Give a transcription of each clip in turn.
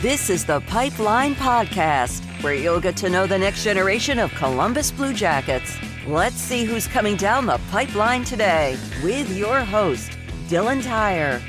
This is the Pipeline Podcast, where you'll get to know the next generation of Columbus Blue Jackets. Let's see who's coming down the pipeline today with your host, Dylan Tyrer.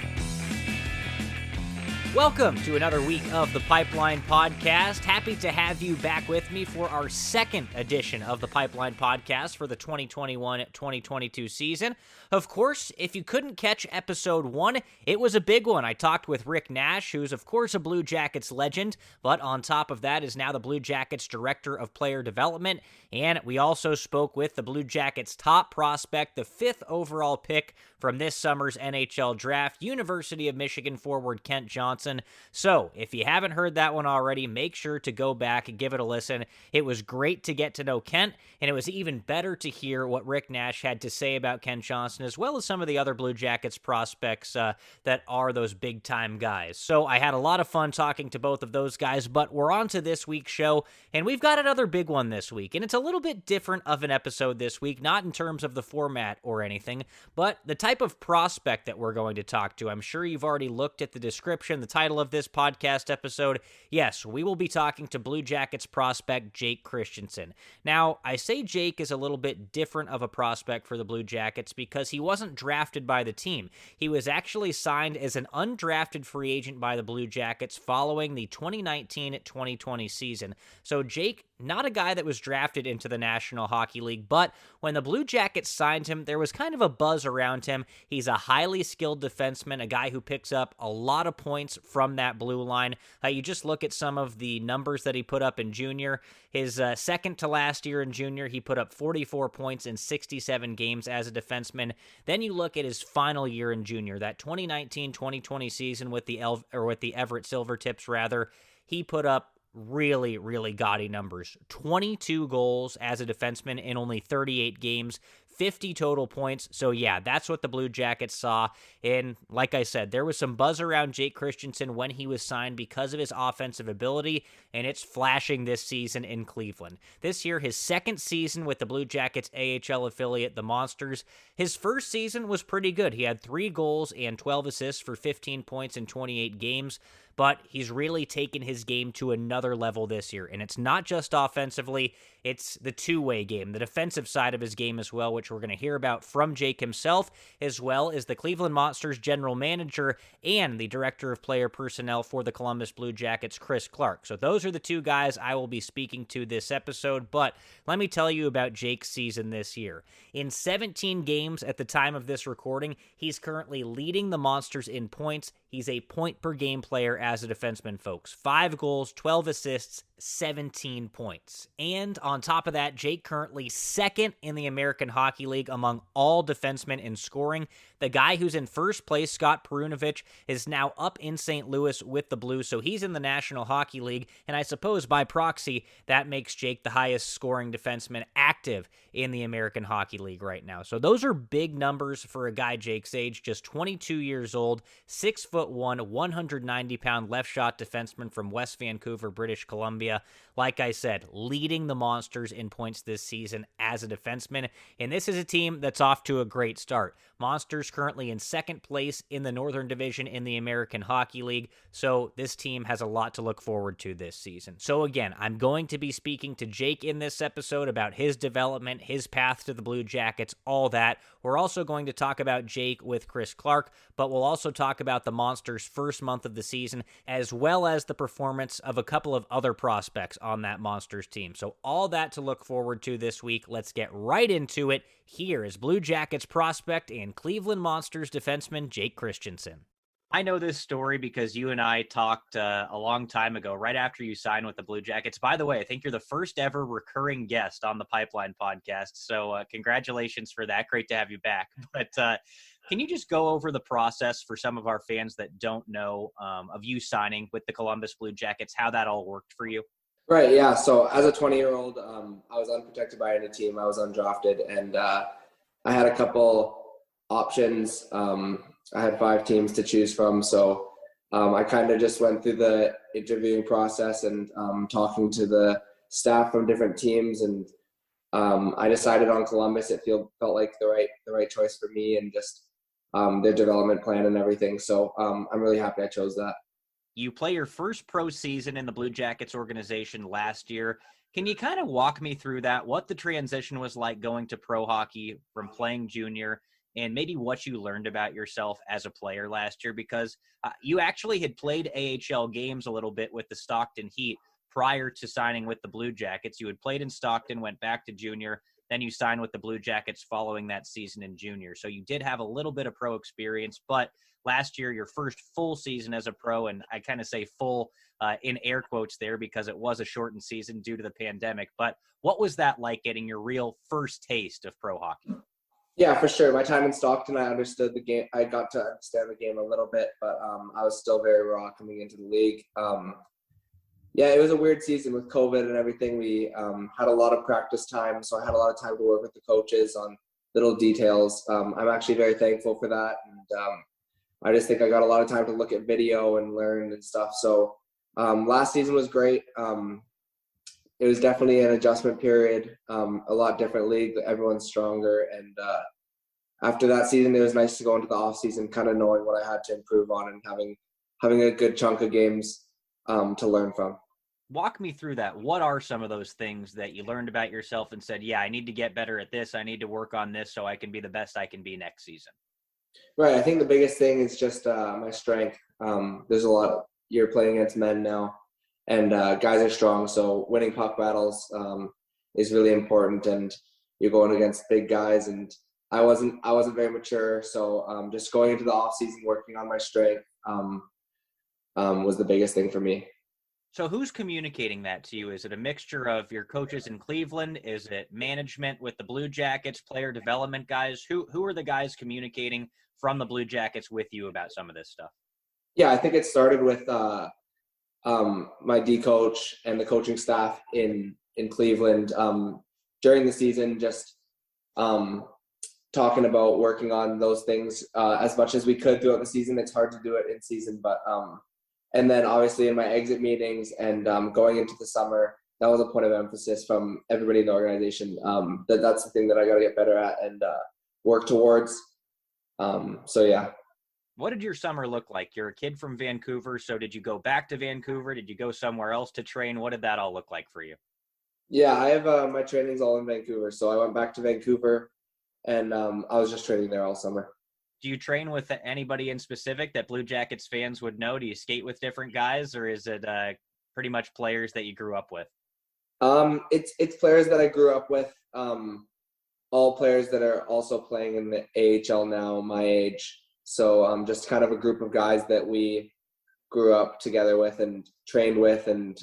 Welcome to another week of the Pipeline Podcast. Happy to have you back with me for our second edition of the Pipeline Podcast for the 2021-2022 season. Of course, if you couldn't catch episode 1, it was a big one. I talked with Rick Nash, who's of course a Blue Jackets legend, but on top of that is now the Blue Jackets Director of Player Development, and we also spoke with the Blue Jackets top prospect, the 5th overall pick from this summer's NHL Draft, University of Michigan forward Kent Johnson. So, if you haven't heard that one already, make sure to go back and give it a listen. It was great to get to know Kent, and it was even better to hear what Rick Nash had to say about Kent Johnson, as well as some of the other Blue Jackets prospects that are those big-time guys. So, I had a lot of fun talking to both of those guys, but we're on to this week's show, and we've got another big one this week, and it's a little bit different of an episode this week, not in terms of the format or anything, but the type of prospect that we're going to talk to. I'm sure you've already looked at the description, the title of this podcast episode. Yes, we will be talking to Blue Jackets prospect Jake Christiansen. Now, I say Jake is a little bit different of a prospect for the Blue Jackets because he wasn't drafted by the team. He was actually signed as an undrafted free agent by the Blue Jackets following the 2019-2020 season. So Jake, not a guy that was drafted into the National Hockey League, but when the Blue Jackets signed him, there was kind of a buzz around him. He's a highly skilled defenseman, a guy who picks up a lot of points from that blue line. You just look at some of the numbers that he put up in junior. His second to last year in junior, he put up 44 points in 67 games as a defenseman. Then you look at his final year in junior, that 2019-2020 season with the Everett Silvertips, rather. He put up really, really gaudy numbers. 22 goals as a defenseman in only 38 games, 50 total points. So yeah, that's what the Blue Jackets saw. And like I said, there was some buzz around Jake Christiansen when he was signed because of his offensive ability, and it's flashing this season in Cleveland. This year, his second season with the Blue Jackets AHL affiliate, the Monsters. His first season was pretty good. He had 3 goals and 12 assists for 15 points in 28 games. But he's really taken his game to another level this year. And it's not just offensively, it's the two-way game, the defensive side of his game as well, which we're going to hear about from Jake himself, as well as the Cleveland Monsters general manager and the director of player personnel for the Columbus Blue Jackets, Chris Clark. So those are the two guys I will be speaking to this episode. But let me tell you about Jake's season this year. In 17 games at the time of this recording, he's currently leading the Monsters in points. He's a point-per-game player as a defenseman, folks. 5 goals, 12 assists, 17 points. And on top of that, Jake currently second in the American Hockey League among all defensemen in scoring. The guy who's in first place, Scott Perunovich, is now up in St. Louis with the Blues, so he's in the National Hockey League, and I suppose by proxy, that makes Jake the highest scoring defenseman active in the American Hockey League right now. So those are big numbers for a guy Jake's age, just 22 years old, 6'1", 190-pound left shot defenseman from West Vancouver, British Columbia. Like I said, leading the Monsters in points this season as a defenseman, and this is a team that's off to a great start. Monsters currently in second place in the Northern Division in the American Hockey League, so this team has a lot to look forward to this season. So again, I'm going to be speaking to Jake in this episode about his development, his path to the Blue Jackets, all that. We're also going to talk about Jake with Chris Clark, but we'll also talk about the Monsters' first month of the season, as well as the performance of a couple of other prospects on that Monsters team. So all that to look forward to this week. Let's get right into it. Here is Blue Jackets prospect and Cleveland Monsters defenseman Jake Christiansen. I know this story because you and I talked a long time ago, right after you signed with the Blue Jackets. By the way, I think you're the first ever recurring guest on the Pipeline Podcast, so congratulations for that. Great to have you back. But can you just go over the process for some of our fans that don't know of you signing with the Columbus Blue Jackets, how that all worked for you? Right, yeah. So as a 20-year-old, I was unprotected by any team. I was undrafted, and I had a couple options. I had 5 teams to choose from, so I kind of just went through the interviewing process and talking to the staff from different teams, and I decided on Columbus. It felt like the right choice for me, and just their development plan and everything. So I'm really happy I chose that. You play your first pro season in the Blue Jackets organization last year. Can you kind of walk me through that, what the transition was like going to pro hockey from playing junior, and maybe what you learned about yourself as a player last year? Because you actually had played AHL games a little bit with the Stockton Heat prior to signing with the Blue Jackets. You had played in Stockton, went back to junior, then you signed with the Blue Jackets following that season in junior. So you did have a little bit of pro experience, but last year, your first full season as a pro, and I kind of say full in air quotes there because it was a shortened season due to the pandemic. But what was that like, getting your real first taste of pro hockey? Yeah, for sure. My time in Stockton, I understood the game. I got to understand the game a little bit, but I was still very raw coming into the league. Yeah, it was a weird season with COVID and everything. We had a lot of practice time, so I had a lot of time to work with the coaches on little details. I'm actually very thankful for that. And I just think I got a lot of time to look at video and learn and stuff. So last season was great. It was definitely an adjustment period, a lot different league. Everyone's stronger. And after that season, it was nice to go into the off season, kind of knowing what I had to improve on and having a good chunk of games to learn from. Walk me through that. What are some of those things that you learned about yourself and said, yeah, I need to get better at this. I need to work on this so I can be the best I can be next season? Right. I think the biggest thing is just my strength. There's a lot. You're playing against men now, and guys are strong. So winning puck battles is really important, and you're going against big guys. And I wasn't very mature, so just going into the off season, working on my strength was the biggest thing for me. So who's communicating that to you? Is it a mixture of your coaches in Cleveland? Is it management with the Blue Jackets, player development guys? Who are the guys communicating from the Blue Jackets with you about some of this stuff? Yeah, I think it started with my D coach and the coaching staff in Cleveland during the season, just talking about working on those things as much as we could throughout the season. It's hard to do it in season, but and then obviously in my exit meetings and going into the summer, that was a point of emphasis from everybody in the organization. That's the thing that I got to get better at and work towards. So yeah. What did your summer look like? You're a kid from Vancouver, so did you go back to Vancouver? Did you go somewhere else to train? What did that all look like for you? Yeah, I have my trainings all in Vancouver, so I went back to Vancouver, and I was just training there all summer. Do you train with anybody in specific that Blue Jackets fans would know? Do you skate with different guys, or is it pretty much players that you grew up with? It's players that I grew up with, all players that are also playing in the AHL now, my age. So just kind of a group of guys that we grew up together with and trained with, and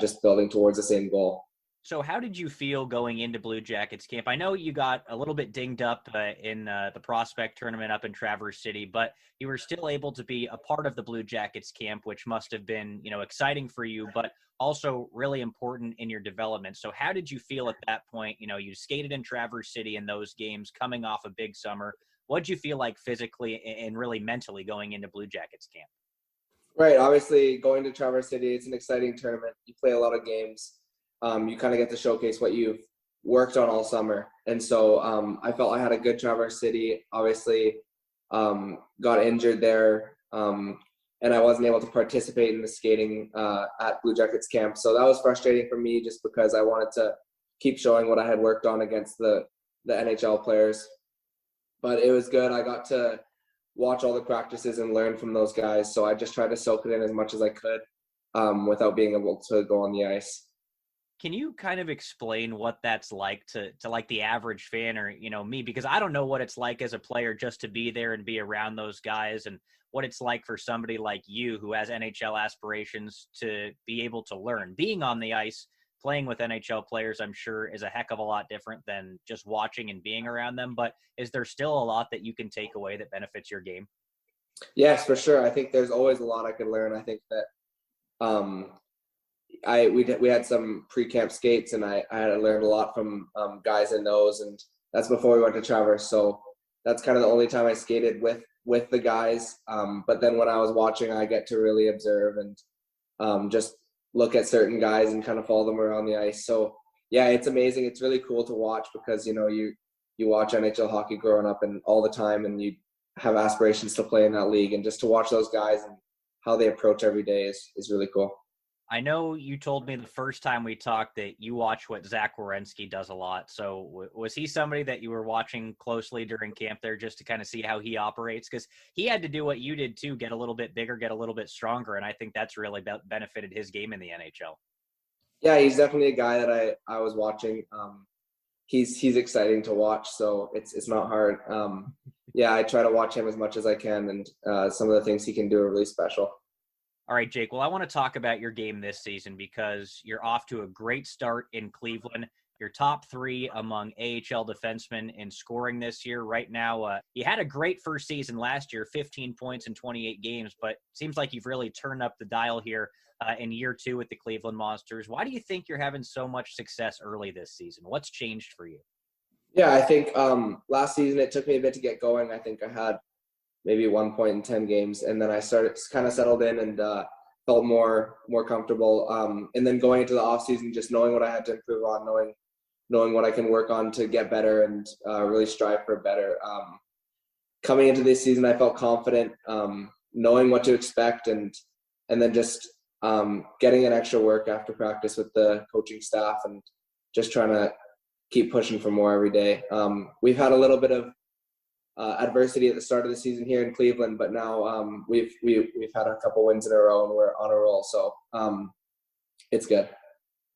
just building towards the same goal. So how did you feel going into Blue Jackets camp? I know you got a little bit dinged up in the prospect tournament up in Traverse City, but you were still able to be a part of the Blue Jackets camp, which must have been, exciting for you, but also really important in your development. So how did you feel at that point? You skated in Traverse City in those games, coming off a big summer. What did you feel like physically and really mentally going into Blue Jackets camp? Right. Obviously, going to Traverse City, it's an exciting tournament. You play a lot of games. You kind of get to showcase what you've worked on all summer. And so I felt I had a good Traverse City. Obviously, got injured there, and I wasn't able to participate in the skating at Blue Jackets camp. So that was frustrating for me just because I wanted to keep showing what I had worked on against the NHL players. But it was good. I got to watch all the practices and learn from those guys. So I just tried to soak it in as much as I could without being able to go on the ice. Can you kind of explain what that's like to like the average fan or, me? Because I don't know what it's like as a player just to be there and be around those guys, and what it's like for somebody like you who has NHL aspirations to be able to learn. Being on the ice, playing with NHL players, I'm sure, is a heck of a lot different than just watching and being around them. But is there still a lot that you can take away that benefits your game? Yes, for sure. I think there's always a lot I could learn. I think that we had some pre-camp skates, and I had learned a lot from guys in those, and that's before we went to Traverse. So that's kind of the only time I skated with the guys. But then when I was watching, I get to really observe and just look at certain guys and kind of follow them around the ice. So yeah, it's amazing. It's really cool to watch because you watch NHL hockey growing up and all the time, and you have aspirations to play in that league, and just to watch those guys and how they approach every day is really cool. I know you told me the first time we talked that you watch what Zach Werenski does a lot. So was he somebody that you were watching closely during camp there just to kind of see how he operates? Because he had to do what you did too, get a little bit bigger, get a little bit stronger. And I think that's really benefited his game in the NHL. Yeah, he's definitely a guy that I was watching. He's exciting to watch, so it's not hard. Yeah, I try to watch him as much as I can, and some of the things he can do are really special. All right, Jake. Well, I want to talk about your game this season because you're off to a great start in Cleveland. You're top 3 among AHL defensemen in scoring this year. Right now, you had a great first season last year, 15 points in 28 games, but it seems like you've really turned up the dial here in year 2 with the Cleveland Monsters. Why do you think you're having so much success early this season? What's changed for you? Yeah, I think last season it took me a bit to get going. I think I had maybe 1 point in 10 games. And then I started kind of settled in and felt more comfortable. And then going into the off season, just knowing what I had to improve on, knowing what I can work on to get better and really strive for better. Coming into this season, I felt confident, knowing what to expect, and then just getting an extra work after practice with the coaching staff and just trying to keep pushing for more every day. We've had a little bit of adversity at the start of the season here in Cleveland, but now we've had a couple wins in a row and we're on a roll, so it's good.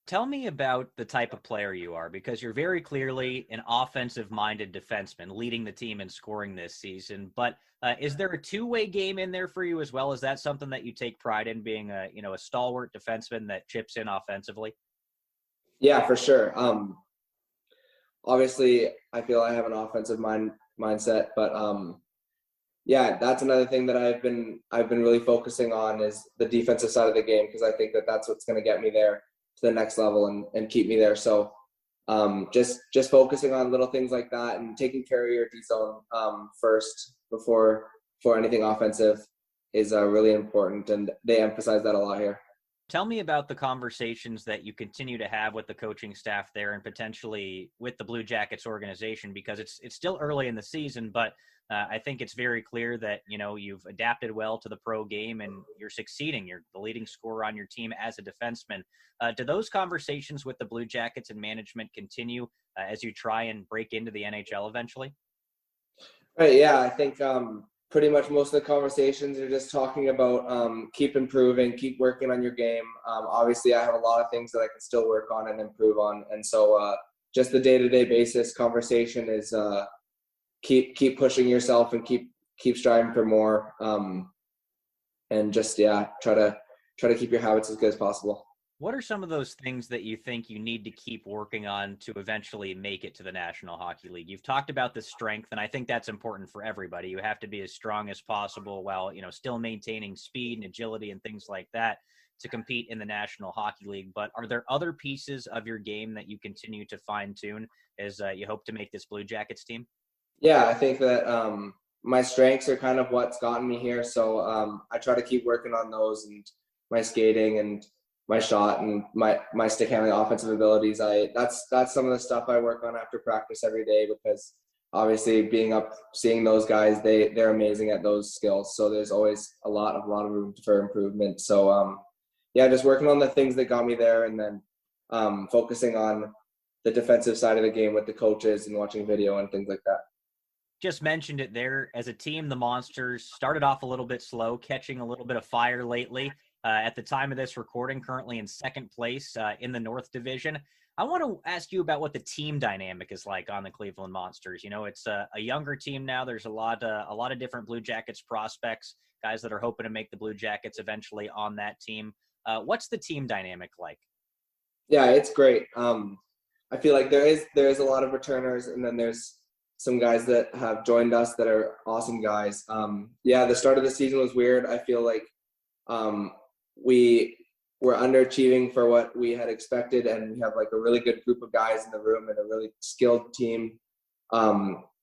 Tell me about the type of player you are, because you're very clearly an offensive-minded defenseman leading the team in scoring this season. But is there a two-way game in there for you as well? Is that something that you take pride in, being a stalwart defenseman that chips in offensively? Yeah, for sure. Obviously, I feel I have an offensive mindset, but yeah, that's another thing that I've been really focusing on is the defensive side of the game, because I think that that's what's going to get me there to the next level and keep me there. So just focusing on little things like that and taking care of your D zone first before anything offensive is really important, and they emphasize that a lot here. Tell me about the conversations that you continue to have with the coaching staff there and potentially with the Blue Jackets organization, because it's still early in the season, but I think it's very clear that, you've adapted well to the pro game and you're succeeding. You're the leading scorer on your team as a defenseman. Do those conversations with the Blue Jackets and management continue as you try and break into the NHL eventually? Right. Yeah, I think pretty much most of the conversations are just talking about keep improving, keep working on your game. Obviously, I have a lot of things that I can still work on and improve on. And so just the day-to-day basis conversation is keep pushing yourself and keep striving for more. And just, try to keep your habits as good as possible. What are some of those things that you think you need to keep working on to eventually make it to the National Hockey League? You've talked about the strength, and I think that's important for everybody. You have to be as strong as possible while, still maintaining speed and agility and things like that to compete in the National Hockey League. But are there other pieces of your game that you continue to fine-tune as you hope to make this Blue Jackets team? Yeah, I think that my strengths are kind of what's gotten me here. So I try to keep working on those, and my skating and my shot and my stick handling offensive abilities. That's some of the stuff I work on after practice every day, because obviously being up, seeing those guys, they're amazing at those skills. So there's always a lot of room for improvement. So just working on the things that got me there, and then focusing on the defensive side of the game with the coaches and watching video and things like that. Just mentioned it there. As a team, the Monsters started off a little bit slow, catching a little bit of fire lately. At the time of this recording, currently in second place in the North Division. I want to ask you about what the team dynamic is like on the Cleveland Monsters. It's a younger team now. There's a lot of different Blue Jackets prospects, guys that are hoping to make the Blue Jackets eventually on that team. What's the team dynamic like? Yeah, it's great. I feel like there is a lot of returners, and then there's some guys that have joined us that are awesome guys. The start of the season was weird. I feel like we were underachieving for what we had expected, and we have like a really good group of guys in the room and a really skilled team.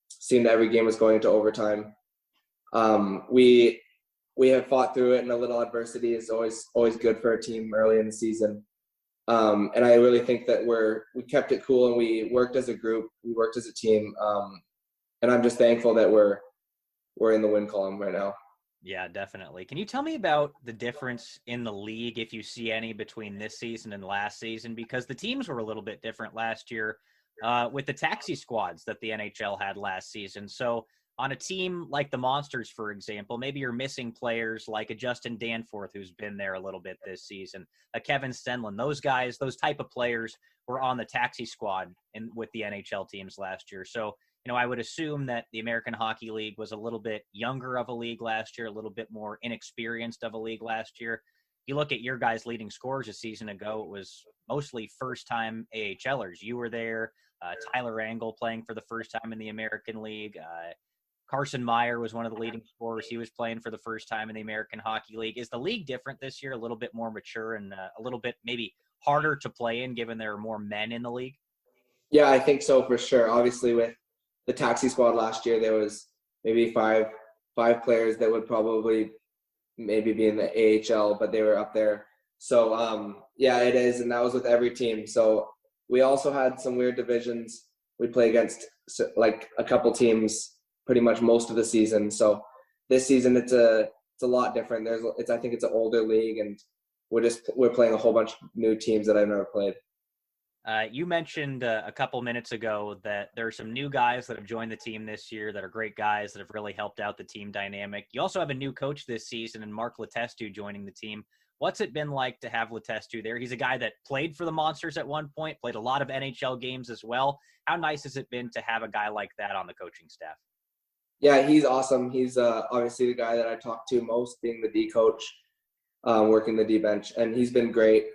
Seemed that every game was going into overtime. We have fought through it, and a little adversity is always good for a team early in the season. And I really think that we kept it cool, and we worked as a group, we worked as a team. And I'm just thankful that we're we're in the win column right now. Yeah, definitely. Can you tell me about the difference in the league, if you see any, between this season and last season? Because the teams were a little bit different last year with the taxi squads that the NHL had last season. So on a team like the Monsters, for example, maybe you're missing players like a Justin Danforth, who's been there a little bit this season, a Kevin Stenlund. Those guys, those type of players were on the taxi squad with the NHL teams last year. So I would assume that the American Hockey League was a little bit younger of a league last year, a little bit more inexperienced of a league last year. You look at your guys leading scorers a season ago, it was mostly first-time AHLers. You were there. Tyler Angle playing for the first time in the American League. Carson Meyer was one of the leading scorers. He was playing for the first time in the American Hockey League. Is the league different this year, a little bit more mature and a little bit maybe harder to play in, given there are more men in the league? Yeah, I think so for sure. Obviously, with the taxi squad last year, there was maybe five players that would probably maybe be in the AHL, but they were up there. So yeah, it is, and that was with every team. So we also had some weird divisions. We play against like a couple teams pretty much most of the season. So this season it's a lot different. I think it's an older league, and we're playing a whole bunch of new teams that I've never played. You mentioned a couple minutes ago that there are some new guys that have joined the team this year that are great guys that have really helped out the team dynamic. You also have a new coach this season and Mark Letestu joining the team. What's it been like to have Letestu there? He's a guy that played for the Monsters at one point, played a lot of NHL games as well. How nice has it been to have a guy like that on the coaching staff? Yeah, he's awesome. He's obviously the guy that I talk to most, being the D coach. Working the D bench, and he's been great.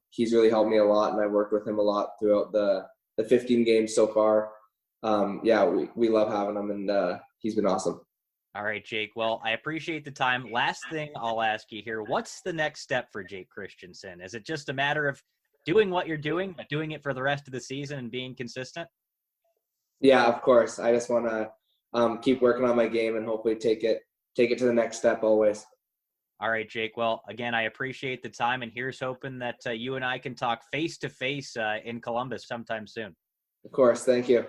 He's really helped me a lot, and I've worked with him a lot throughout the 15 games so far. Yeah, we love having him, and he's been awesome. All right, Jake. Well, I appreciate the time. Last thing I'll ask you here, what's the next step for Jake Christiansen? Is it just a matter of doing what you're doing, but doing it for the rest of the season and being consistent? Yeah, of course. I just want to keep working on my game and hopefully take it to the next step always. All right, Jake. Well, again, I appreciate the time, and here's hoping that you and I can talk face-to-face in Columbus sometime soon. Of course. Thank you.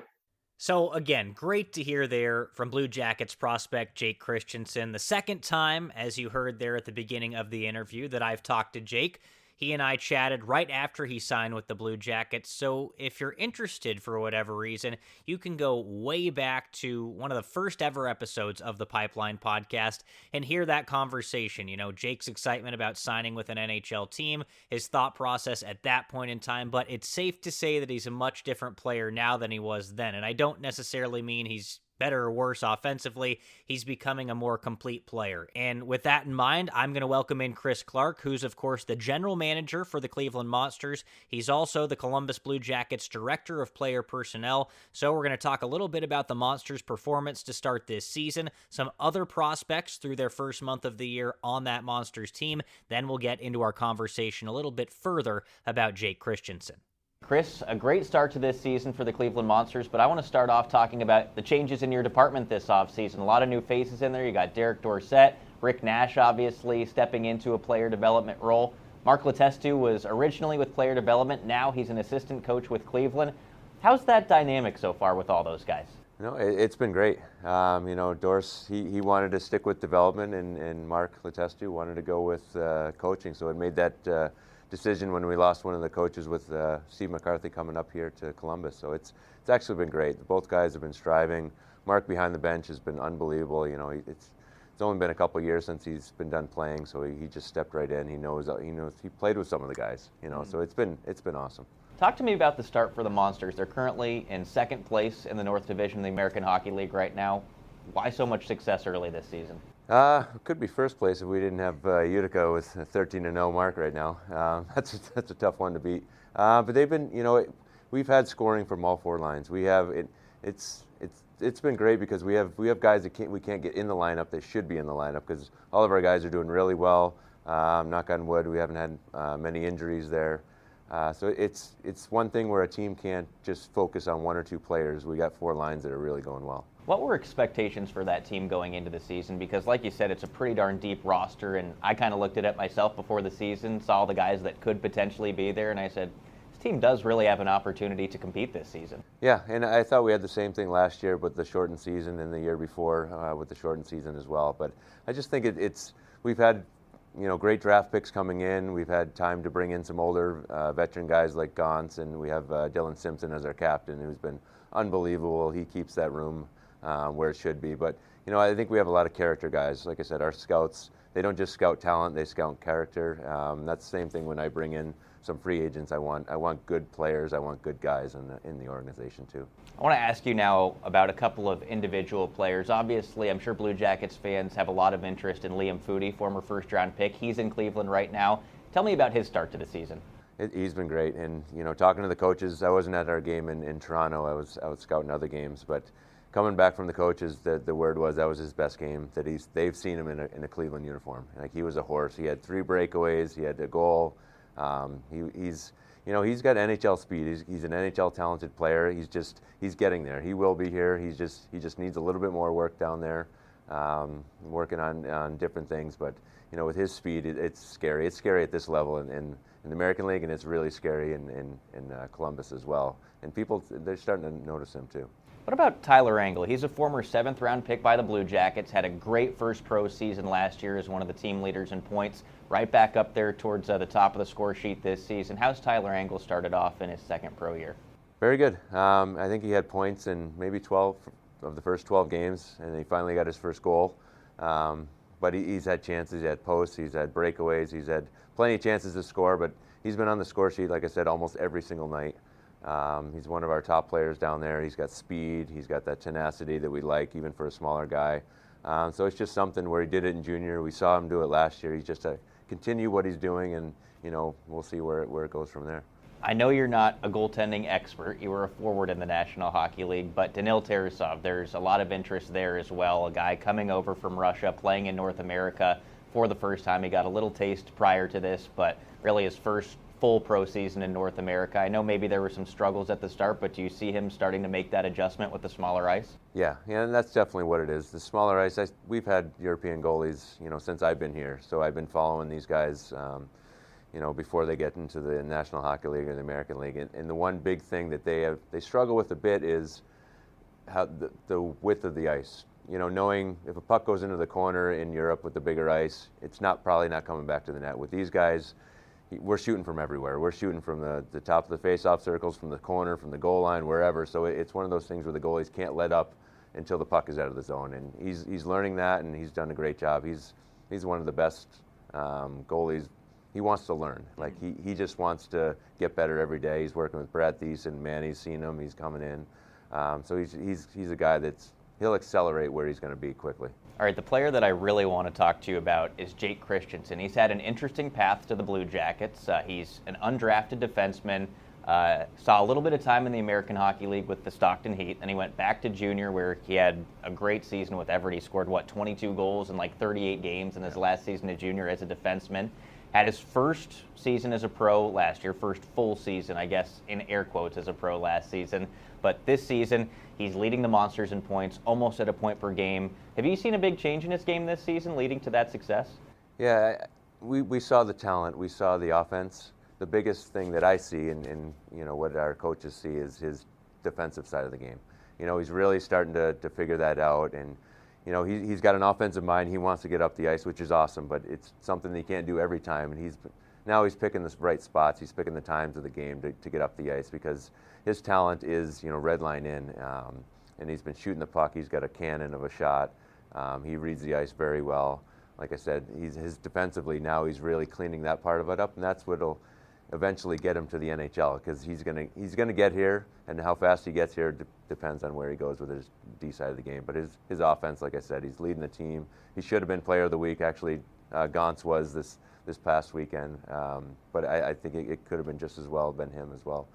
So, again, great to hear there from Blue Jackets prospect Jake Christiansen. The second time, as you heard there at the beginning of the interview, that I've talked to Jake. He and I chatted right after he signed with the Blue Jackets, so if you're interested for whatever reason, you can go way back to one of the first ever episodes of the Pipeline podcast and hear that conversation. Jake's excitement about signing with an NHL team, his thought process at that point in time, but it's safe to say that he's a much different player now than he was then, and I don't necessarily mean he's better or worse offensively. He's becoming a more complete player. And with that in mind, I'm going to welcome in Chris Clark, who's, of course, the general manager for the Cleveland Monsters. He's also the Columbus Blue Jackets director of player personnel. So we're going to talk a little bit about the Monsters' performance to start this season, some other prospects through their first month of the year on that Monsters team. Then we'll get into our conversation a little bit further about Jake Christiansen. Chris, a great start to this season for the Cleveland Monsters, but I want to start off talking about the changes in your department this offseason. A lot of new faces in there. You got Derek Dorsett, Rick Nash, obviously, stepping into a player development role. Mark Letestu was originally with player development. Now he's an assistant coach with Cleveland. How's that dynamic so far with all those guys? It's been great. Dors, he wanted to stick with development, and Mark Letestu wanted to go with coaching. So it made that decision when we lost one of the coaches with Steve McCarthy coming up here to Columbus. So it's actually been great. Both guys have been striving. Mark behind the bench has been unbelievable. It's only been a couple of years since he's been done playing, so he just stepped right in. He knows he played with some of the guys. So it's been awesome. Talk to me about the start for the Monsters. They're currently in second place in the North Division of the American Hockey League right now. Why so much success early this season? Could be first place if we didn't have Utica with a 13-0 mark right now. That's a tough one to beat. But they've been, we've had scoring from all four lines. We have it's been great because we have guys that we can't get in the lineup that should be in the lineup because all of our guys are doing really well. Knock on wood, we haven't had many injuries there. So it's one thing where a team can't just focus on one or two players. We got four lines that are really going well. What were expectations for that team going into the season? Because like you said, it's a pretty darn deep roster, and I kind of looked at it myself before the season, saw the guys that could potentially be there, and I said, this team does really have an opportunity to compete this season. Yeah, and I thought we had the same thing last year with the shortened season and the year before with the shortened season as well. But I just think we've had great draft picks coming in. We've had time to bring in some older veteran guys like Gauntz, and we have Dylan Simpson as our captain, who's been unbelievable. He keeps that room where it should be. But I think we have a lot of character guys. Like I said, our scouts, they don't just scout talent; they scout character. That's the same thing when I bring in some free agents. I want good players. I want good guys in the organization too. I want to ask you now about a couple of individual players. Obviously, I'm sure Blue Jackets fans have a lot of interest in Liam Food, former first-round pick. He's in Cleveland right now. Tell me about his start to the season. He's been great, and talking to the coaches, I wasn't at our game in Toronto. I was out scouting other games, but coming back from the coaches, the word was that was his best game. That they've seen him in a Cleveland uniform. Like, he was a horse. He had 3 breakaways. He had a goal. He's got NHL speed. He's an NHL talented player. He's getting there. He will be here. He just needs a little bit more work down there, working on different things. But with his speed, it's scary. It's scary at this level in the American League, and it's really scary in Columbus as well. And they're starting to notice him too. What about Tyler Angle? He's a former 7th-round pick by the Blue Jackets, had a great first pro season last year as one of the team leaders in points, right back up there towards the top of the score sheet this season. How's Tyler Angle started off in his second pro year? Very good. I think he had points in maybe 12 of the first 12 games, and he finally got his first goal. But he's had chances, he's had posts, he's had breakaways, he's had plenty of chances to score, but he's been on the score sheet, like I said, almost every single night. He's one of our top players down there. He's got speed. He's got that tenacity that we like, even for a smaller guy. So it's just something where he did it in junior. We saw him do it last year. He's just to continue what he's doing, and we'll see where it goes from there. I know you're not a goaltending expert. You were a forward in the National Hockey League, but Danil Tarasov, there's a lot of interest there as well. A guy coming over from Russia, playing in North America for the first time. He got a little taste prior to this, but really his first full pro season in North America. I know maybe there were some struggles at the start, but do you see him starting to make that adjustment with the smaller ice? Yeah, and that's definitely what it is. The smaller ice, we've had European goalies, since I've been here. So I've been following these guys, before they get into the National Hockey League or the American League. And the one big thing that they struggle with a bit is how the width of the ice. Knowing if a puck goes into the corner in Europe with the bigger ice, it's probably not coming back to the net. With these guys, we're shooting from everywhere. We're shooting from the top of the face-off circles, from the corner, from the goal line, wherever. So it's one of those things where the goalies can't let up until the puck is out of the zone. And he's learning that, and he's done a great job. He's one of the best goalies. He wants to learn. Like, he just wants to get better every day. He's working with Brad Thies and Manny's seen him. He's coming in. So he's a guy he'll accelerate where he's going to be quickly. All right, the player that I really want to talk to you about is Jake Christiansen. He's had an interesting path to the Blue Jackets. He's an undrafted defenseman, saw a little bit of time in the American Hockey League with the Stockton Heat, and he went back to junior where he had a great season with Everett. He scored, 22 goals in 38 games in his last season at junior as a defenseman. Had his first season as a pro last year, first full season, I guess, in air quotes, as a pro last season. But this season, he's leading the Monsters in points, almost at a point per game. Have you seen a big change in his game this season leading to that success? Yeah, we saw the talent. We saw the offense. The biggest thing that I see and what our coaches see is his defensive side of the game. He's really starting to figure that out, and he's got an offensive mind. He wants to get up the ice, which is awesome, but it's something that he can't do every time. And he's picking the right spots. He's picking the times of the game to get up the ice, because his talent is, red line in, and he's been shooting the puck. He's got a cannon of a shot. He reads the ice very well. Like I said, his defensively now he's really cleaning that part of it up, and that's what'll eventually get him to the NHL, because he's gonna get here, and how fast he gets here depends on where he goes with his D side of the game. But his offense, like I said, he's leading the team. He should have been Player of the Week. Actually, Gauntz was this past weekend, but I think it could have been just as well been him as well.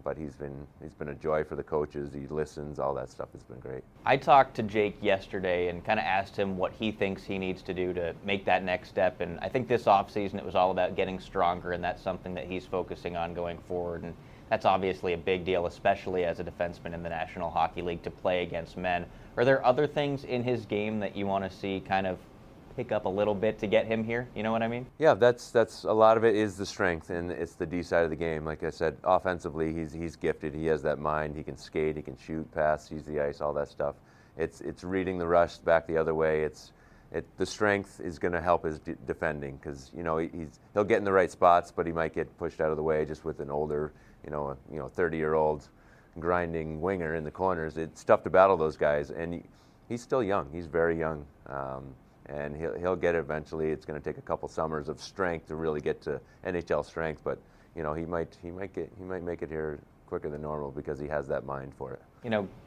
But he's been a joy for the coaches. He listens. All that stuff has been great. I talked to Jake yesterday and kind of asked him what he thinks he needs to do to make that next step. And I think this offseason it was all about getting stronger, and that's something that he's focusing on going forward. And that's obviously a big deal, especially as a defenseman in the National Hockey League, to play against men. Are there other things in his game that you want to see kind of hiccup a little bit to get him here? You know what I mean? Yeah, that's a lot of it is the strength, and it's the D side of the game. Like I said, offensively, he's gifted. He has that mind. He can skate. He can shoot, pass, use the ice, all that stuff. It's reading the rush back the other way. The strength is going to help his defending because he'll get in the right spots, but he might get pushed out of the way just with an older 30-year-old grinding winger in the corners. It's tough to battle those guys, and he's still young. He's very young, and he'll get it eventually. It's going to take a couple summers of strength to really get to NHL strength, but he might make it here quicker than normal because he has that mind for it.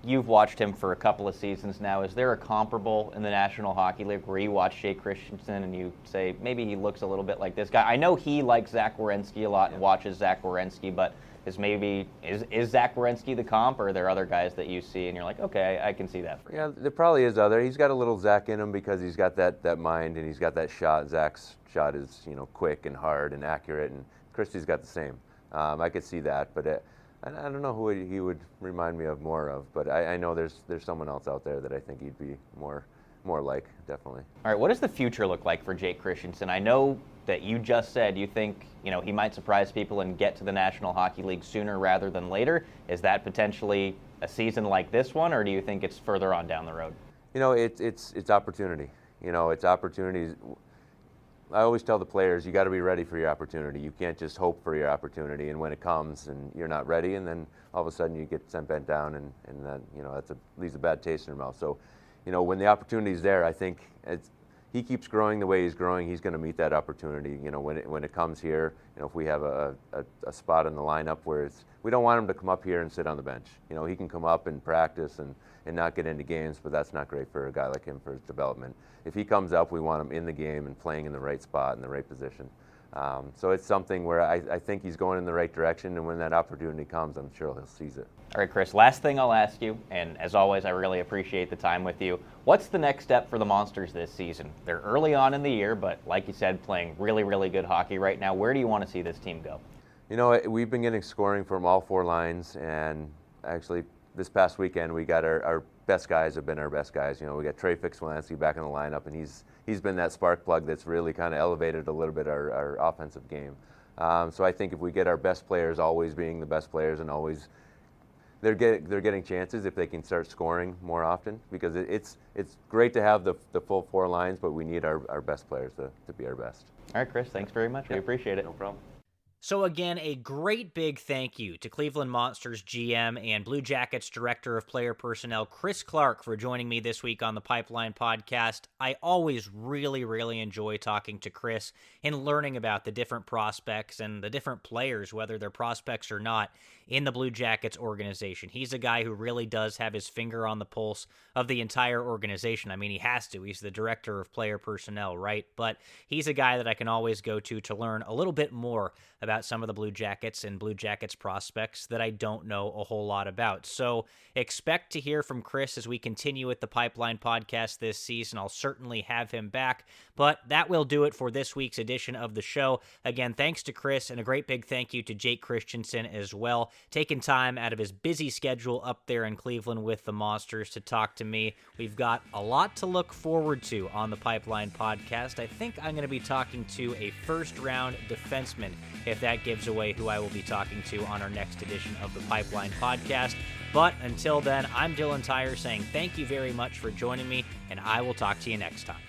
You've watched him for a couple of seasons now. Is there a comparable in the National Hockey League where you watch Jake Christiansen and you say maybe he looks a little bit like this guy? I know he likes Zach Werenski a lot and watches Zach Werenski, but is Zach Werenski the comp, or are there other guys that you see and you're like, okay, I can see that for you? Yeah, there probably is other. He's got a little Zach in him because he's got that mind and he's got that shot. Zach's shot is quick and hard and accurate, and Christie's got the same. I could see that, but I don't know who he would remind me of more of, but I know there's someone else out there that I think he'd be more like, definitely. All right, what does the future look like for Jake Christiansen? I know that you just said you think he might surprise people and get to the National Hockey League sooner rather than later. Is that potentially a season like this one, or do you think it's further on down the road? It's opportunity. It's opportunities. I always tell the players, you got to be ready for your opportunity. You can't just hope for your opportunity, and when it comes and you're not ready, and then all of a sudden you get sent back down, and then leaves a bad taste in your mouth. So, when the opportunity's there, I think he keeps growing the way he's growing, he's going to meet that opportunity. When it comes here, if we have a spot in the lineup where we don't want him to come up here and sit on the bench. He can come up and practice and not get into games, but that's not great for a guy like him for his development. If he comes up, we want him in the game and playing in the right spot in the right position. So it's something where I think he's going in the right direction, and when that opportunity comes, I'm sure he'll seize it. All right, Chris, last thing I'll ask you, and as always, I really appreciate the time with you. What's the next step for the Monsters this season? They're early on in the year, but like you said, playing really, really good hockey right now. Where do you want to see this team go? We've been getting scoring from all four lines, and actually this past weekend we got our best guys have been our best guys. We got Trey Fix-Wolansky back in the lineup, and he's been that spark plug that's really kind of elevated a little bit our offensive game. So I think if we get our best players always being the best players and always they're getting chances if they can start scoring more often, because it's great to have the full four lines, but we need our best players to be our best. All right, Chris, thanks very much. We appreciate it. No problem. So again, a great big thank you to Cleveland Monsters GM and Blue Jackets Director of Player Personnel, Chris Clark, for joining me this week on the Pipeline Podcast. I always really, really enjoy talking to Chris and learning about the different prospects and the different players, whether they're prospects or not, in the Blue Jackets organization. He's a guy who really does have his finger on the pulse of the entire organization. I mean, he has to. He's the Director of Player Personnel, right? But he's a guy that I can always go to learn a little bit more about some of the Blue Jackets and Blue Jackets prospects that I don't know a whole lot about. So expect to hear from Chris as we continue with the Pipeline Podcast this season. I'll certainly have him back, but that will do it for this week's edition of the show. Again, thanks to Chris, and a great big thank you to Jake Christiansen as well, taking time out of his busy schedule up there in Cleveland with the Monsters to talk to me. We've got a lot to look forward to on the Pipeline Podcast. I think I'm going to be talking to a first-round defenseman, if that gives away who I will be talking to on our next edition of the Pipeline Podcast. But until then, I'm Dylan Tyrer saying thank you very much for joining me, and I will talk to you next time.